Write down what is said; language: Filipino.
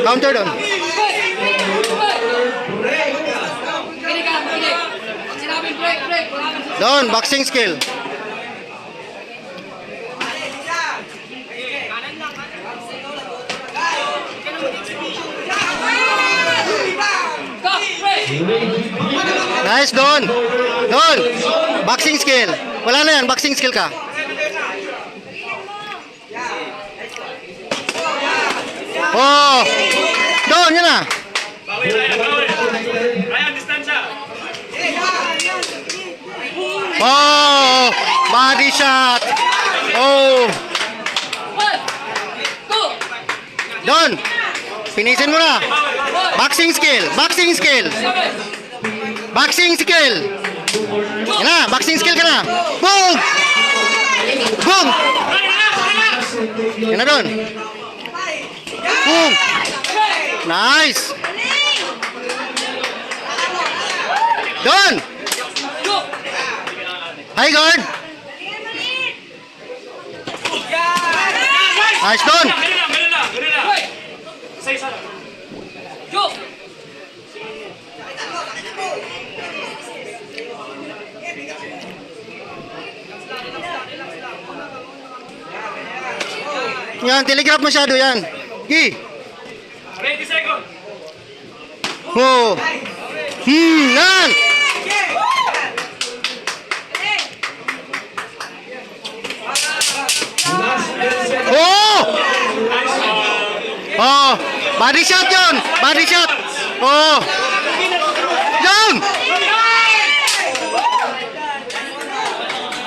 Counter doon. Doon, boxing skill. Nice, Don. Don, boxing skill. Wala na yan, boxing skill ka. Oh, Don, yan na. Oh, body shot. Oh. Don, finisin mo na. Boxing skill, boxing skill. Boxing skill. Yan na, boxing skill ka na. Boom! Boom! Yan na, Don. Boom! Nice! Don! High guard! Nice, Don! Yan, telegraph masyado yan. Gi. 20 seconds. Oh. Nan. Oh. Oh, body shot yun. Body shot. Oh.